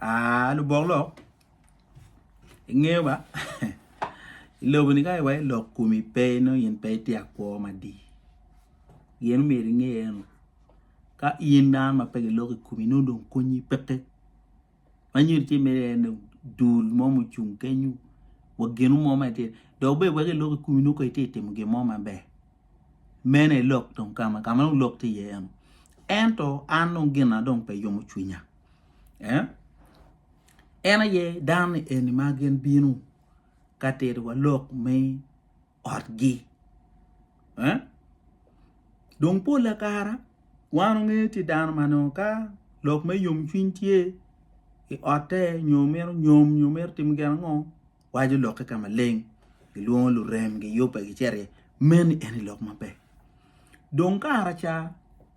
Lu-Bokolok. Nghe ba. Lo bini kai wai lo kumi pe no yin pe ti akwo ma di. Yen mi ringe yen. Ka yin na ma pe lo kumi no don konyi pete. Manyu ti me no dul mo mu chung kenyu. Wa genu mo ma ti. Do be we lo kumi no ko ti ti mo ge mo ma be. Mene lok don kama lok ti yen. Ento anon gina don pe yomu chunya. Ena ye dan eni magen binu. Kater wa lok me orgi. Dong po la kara. Wano nge ti dan mano ka. Lok me yum chwintie. I ote nyomer tim gana ngo. Waju lok kama leng. Iluong lu rem ge yopa ge chere. Men eni lok mape. Dong kara cha.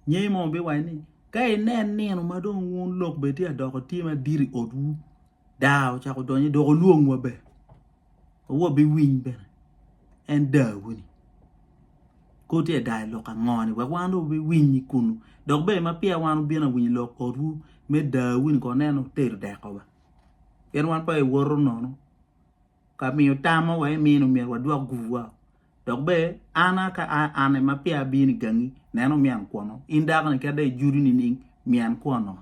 Nye mo be wani. Kaya nen neno madong wun lok beti a doko tima diri odu. Dao cha ko donye doko luong wabe. Wa be win ben. En da wuni. Ko te dai lok a ngoni. Wa wano be win ni kunu. Dok be ma pia wano be na win lok odu. Me da wuni ko neno teru dako ba. Yen wan pa e woro nono. Ka miyo tama wa e mino miya wa dua guwa. Dok be ana ka ane ma pia bini gangi. Neno miyan kono. Indaka ni kada juri ni ning miyan kono.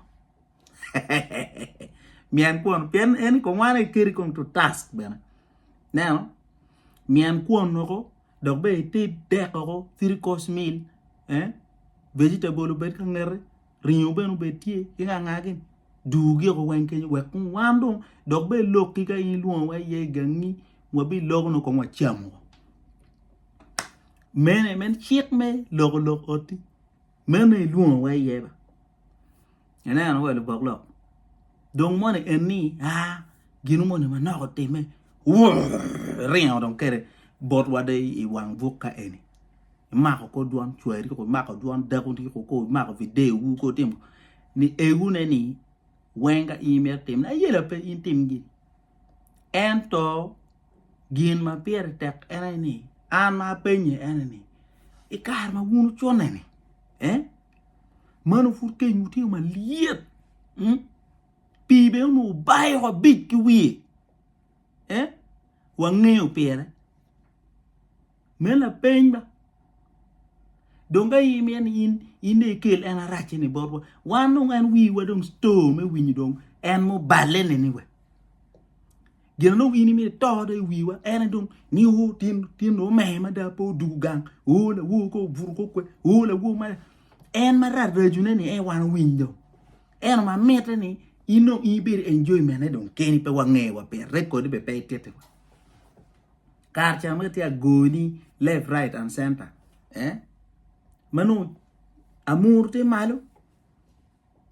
Miyan kono. Pian eni ko wane kiri kong to task bena. Neno. Miyan kono ko. Dok be te deko ko. 3 course meal. Vegetable bet kang nere. Rinyo benu betie. Inga ngagin. Dugi ko wenke wekung wandong. Dok be loki ka iluwa wa ye gangi. Wabi logo no kong wachamo. Men chik me lok oti. Men luon wa yeba. Ena no wele Bokolok. Dong mone eni ginu mone manoko teme. Rien don kere bot wade I wang vuka eni. Mako ko duan chweri ko mako duan dakundi ko mako video ko tim. Ni egune ni wenga email tim na yela pe intim gi. Ento gin ma pier tek ena ni. Ama penye enemy. Ikar ma wunu chonene. Manu furke nyuti ma liet. Pibe unu bayo ko big kiwi. Wangeo pere. Mela penye. Donga yimen in kel ena rache ni borbo. Wanu ngan wi wadong sto me winyi dong. En mo balen anyway. Gina no ini me to de wiwa ena dong ni ho tin no me ma da po du gang o la wo ko bur ko ko o la wo ma en ma ra rejune ni e wan window en ma meta ni ino iber enjoyment ne dong keni pe wange wa pe record be pe tete kar cha ma tia goni left right and center manu amur te malo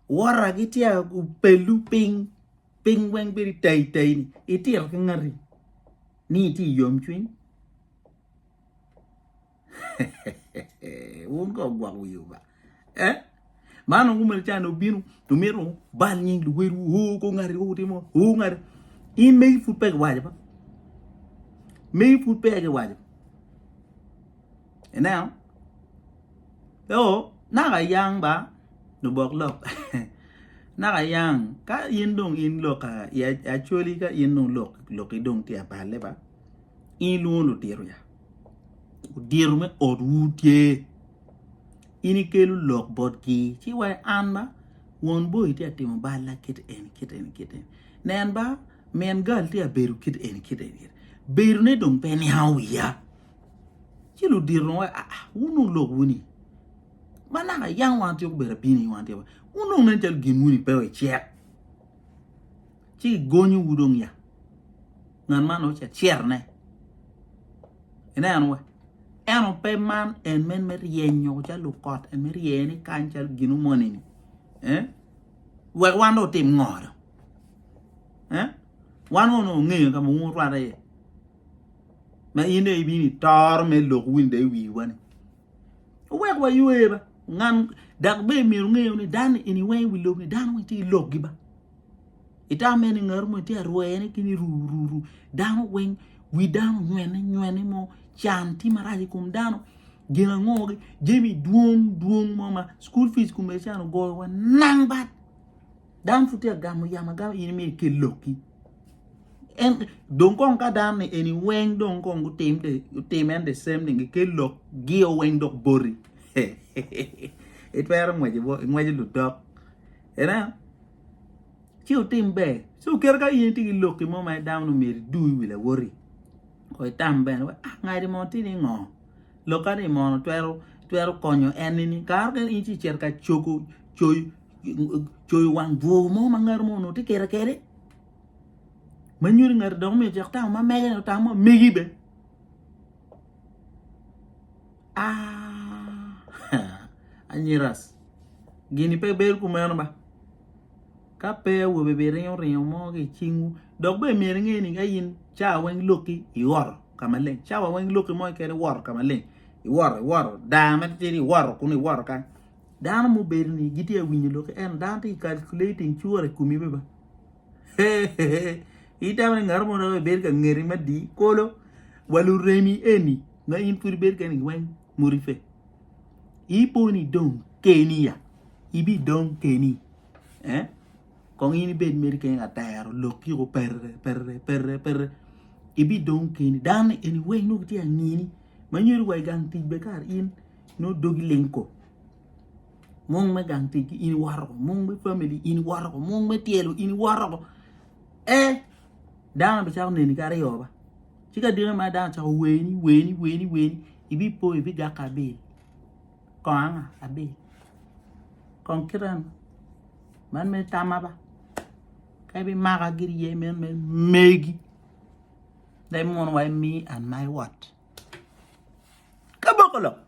wara gitia pelu ping weng beri tay ni itir ka ngari ni ti yom chwin won ko gwa wiyo ba mano ngumel chano binu tumero bal nyi lu weru ho ko ngari ho timo ho ngari I mei fu pe waje ba mei fu pe ga waje and now naga yang ba no Bokolok Naka yang ka yin dong in loka ya actually ka yin dong lok dong tia pale ba in luon lo diru ya diru me orutie ini kelu lok bot ki chi wa an ba won boy tia timo bala kit en nen ba men gal tia beru kit en beru ne dong pe ni hawiya chi lu diru wa unu lok wuni mana yang wan ti bera bini wan ti unong nan jal ginuni pe we check chi gonyu wudong ya ngan man o cher ne ena anwa eno pe man en men mer yenyo ja lu kot en mer yeni kan jal ginu monini we wan do tim ngoro wan no ngi ka mu ra re ma ine bini tar me lo winde wi wan we wa yue ba ngan dak be mir ngeu ni dan anyway we log ni dan we ti log giba ita men ngar mo ti arwe kini ru dan wen we dan nyene mo chanti maraji kum dano gina ngoge jemi duong mo ma school fees kum be chano go wa nang bat Dan futi gamu yamaga ini me ke loki. En don kon ka dan ni eni weng don kon gu team and the same thing ke lok gio weng dok bori. It were mwaje lu dok. Era chiu team be. So kerga yenti loki mo mai down no me du wila worry. Ko tam ben ngai di monti ni ngo. Loka ni mon twero konyo enini kar kan inchi cerka choku choy wang vo mo mangar mo no te kere. Manyuri ngar dong me jak tang ma mege no tang ma megi be. Anyiras. Gini pe ber ku mer ba. Ka pe wo be re mo ge chingu. Dog be mer nge ni ga yin cha wen loki iwor kamalen. Cha wen loki mo ke wor kamalen. Iwor da ma ti wor ku ni wor ka. Dan mo ber ni giti a winyi loki en dan ti calculating chuore kumi be ba. Ita man ngar mo na ber ka ngeri madi kolo walu remi eni na in pur ber ka ni wen murife ipo ni don Kenya ibi don Keni kon ini ben mer ka nga tayaro loki ko per ibi don Keni dan eni wen no ti angini manyor way gang ti be kar in no dogi lenko mong ma gang ti in waro mong me family in waro mong me tielo in waro dan be chaw ni kare yoba chika dire ma dan chaw weni ibi po ibi gaka be kon abe kon kiran man me tamaba kay bi maga gir ye men megi they mon way me and my what Ka-Bokolok.